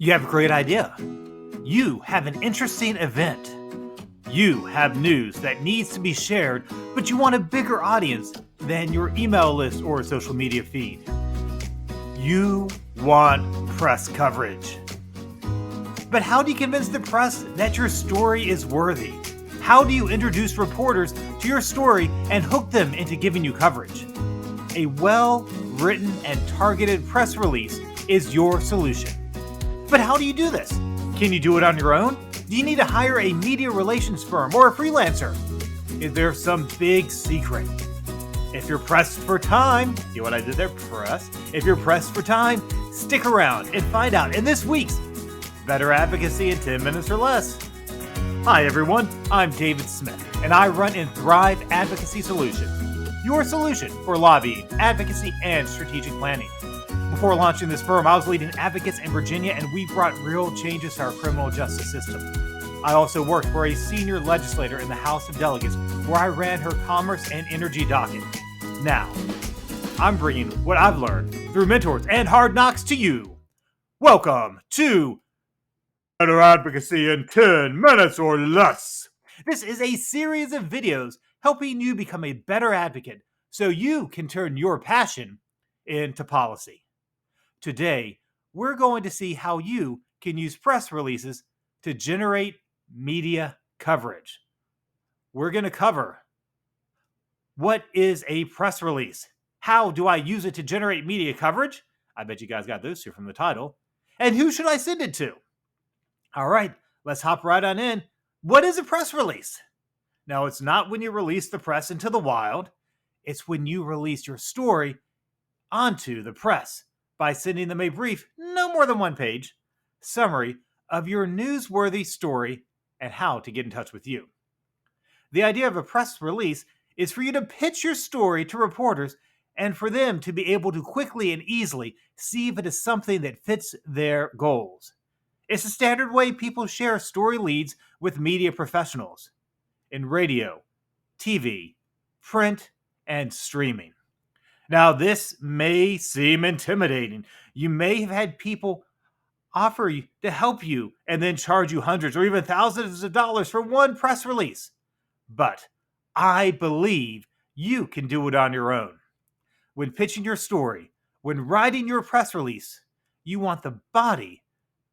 You have a great idea. You have an interesting event. You have news that needs to be shared, but you want a bigger audience than your email list or social media feed. You want press coverage. But how do you convince the press that your story is worthy? How do you introduce reporters to your story and hook them into giving you coverage? A well-written and targeted press release is your solution. But how do you do this? Can you do it on your own? Do you need to hire a media relations firm or a freelancer? Is there some big secret? If you're pressed for time, you know what I did there? Press. If you're pressed for time, stick around and find out in this week's Better Advocacy in 10 minutes or less. Hi everyone, I'm David Smith, and I run Inthrive Advocacy Solutions, your solution for lobbying, advocacy, and strategic planning. Before launching this firm, I was leading advocates in Virginia, and we brought real changes to our criminal justice system. I also worked for a senior legislator in the House of Delegates, where I ran her commerce and energy docket. Now, I'm bringing what I've learned through mentors and hard knocks to you. Welcome to Better Advocacy in 10 minutes or less. This is a series of videos helping you become a better advocate so you can turn your passion into policy. Today, we're going to see how you can use press releases to generate media coverage. We're going to cover what is a press release? How do I use it to generate media coverage? I bet you guys got those two from the title. And who should I send it to? All right, let's hop right on in. What is a press release? Now, it's not when you release the press into the wild. It's when you release your story onto the press by sending them a brief, no more than one page, summary of your newsworthy story and how to get in touch with you. The idea of a press release is for you to pitch your story to reporters and for them to be able to quickly and easily see if it is something that fits their goals. It's a standard way people share story leads with media professionals in radio, TV, print, and streaming. Now, this may seem intimidating. You may have had people offer to help you and then charge you hundreds or even thousands of dollars for one press release. But I believe you can do it on your own. When pitching your story, when writing your press release, you want the body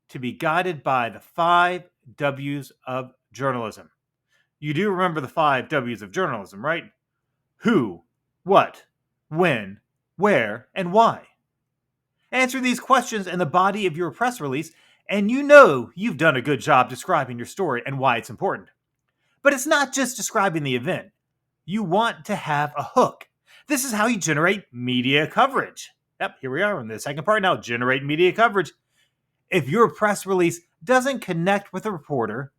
to be guided by the 5 W's of journalism. You do remember the 5 W's of journalism, right? Who, what, when, where, and why. Answer these questions in the body of your press release, and you know you've done a good job describing your story and why it's important. But it's not just describing the event. You want to have a hook. This is how you generate media coverage. Yep, here we are in the second part now, generate media coverage. If your press release doesn't connect with a reporter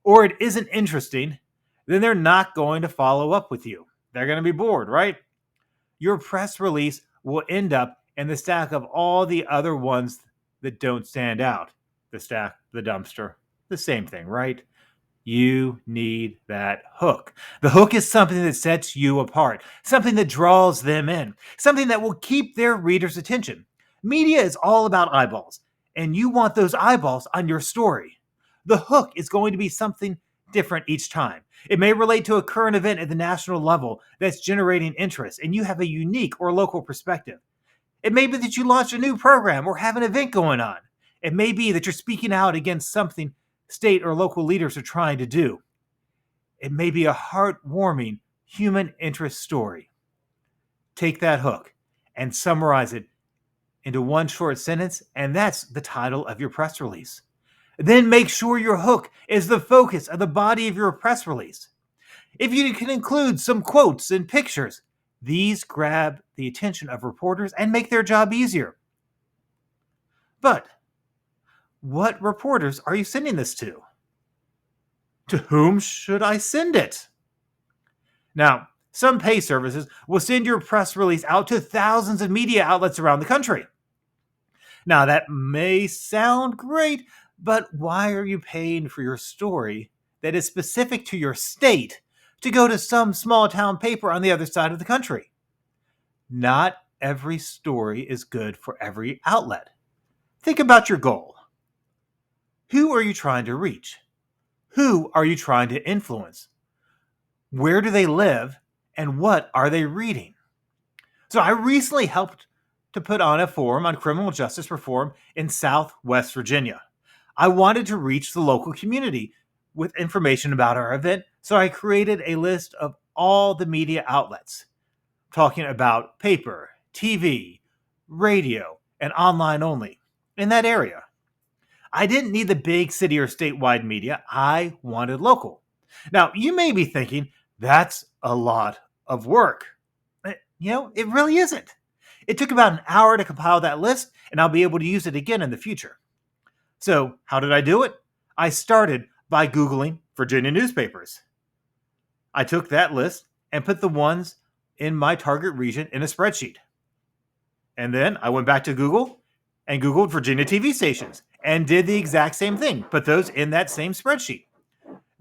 or it isn't interesting, then they're not going to follow up with you. They're going to be bored, right? Your press release will end up in the stack of all the other ones that don't stand out. The stack, the dumpster, the same thing, right? You need that hook. The hook is something that sets you apart, something that draws them in, something that will keep their readers' attention. Media is all about eyeballs, and you want those eyeballs on your story. The hook is going to be something different each time. It may relate to a current event at the national level that's generating interest, and you have a unique or local perspective. It may be that you launch a new program or have an event going on. It may be that you're speaking out against something state or local leaders are trying to do. It may be a heartwarming human interest story. Take that hook and summarize it into one short sentence, and that's the title of your press release. Then make sure your hook is the focus of the body of your press release. If you can include some quotes and pictures, these grab the attention of reporters and make their job easier. But what reporters are you sending this to? To whom should I send it? Now, some pay services will send your press release out to thousands of media outlets around the country. Now, that may sound great, but why are you paying for your story that is specific to your state to go to some small town paper on the other side of the country? Not every story is good for every outlet. Think about your goal. Who are you trying to reach? Who are you trying to influence? Where do they live? And what are they reading? So I recently helped to put on a forum on criminal justice reform in Southwest Virginia. I wanted to reach the local community with information about our event, so I created a list of all the media outlets, talking about paper, TV, radio, and online only in that area. I didn't need the big city or statewide media. I wanted local. Now, you may be thinking, that's a lot of work. It really isn't. It took about an hour to compile that list, and I'll be able to use it again in the future. So, how did I do it? I started by Googling Virginia newspapers. I took that list and put the ones in my target region in a spreadsheet. And then I went back to Google and Googled Virginia TV stations and did the exact same thing, put those in that same spreadsheet.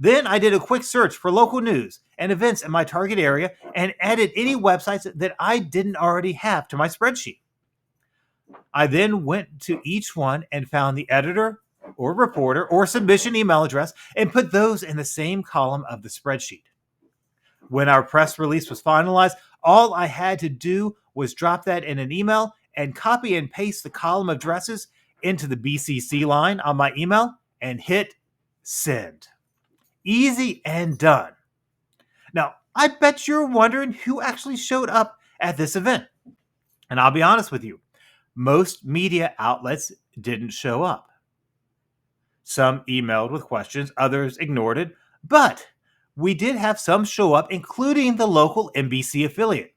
Then I did a quick search for local news and events in my target area and added any websites that I didn't already have to my spreadsheet. I then went to each one and found the editor or reporter or submission email address and put those in the same column of the spreadsheet. When our press release was finalized, all I had to do was drop that in an email and copy and paste the column addresses into the BCC line on my email and hit send. Easy and done. Now, I bet you're wondering who actually showed up at this event. And I'll be honest with you, most media outlets didn't show up. Some emailed with questions, others ignored it, but we did have some show up, including the local NBC affiliate.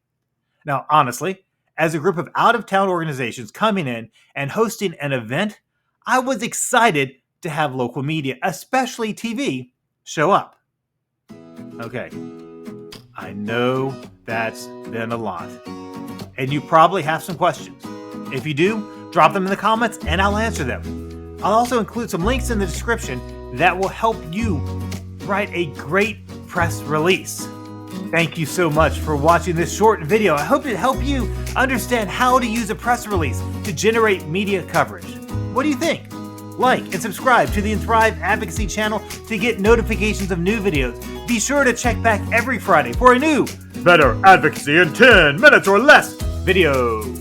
Now, honestly, as a group of out-of-town organizations coming in and hosting an event, I was excited to have local media, especially TV, show up. Okay, I know that's been a lot, and you probably have some questions. If you do, drop them in the comments and I'll answer them. I'll also include some links in the description that will help you write a great press release. Thank you so much for watching this short video. I hope it helped you understand how to use a press release to generate media coverage. What do you think? Like and subscribe to the Inthrive Advocacy channel to get notifications of new videos. Be sure to check back every Friday for a new Better Advocacy in 10 minutes or less video.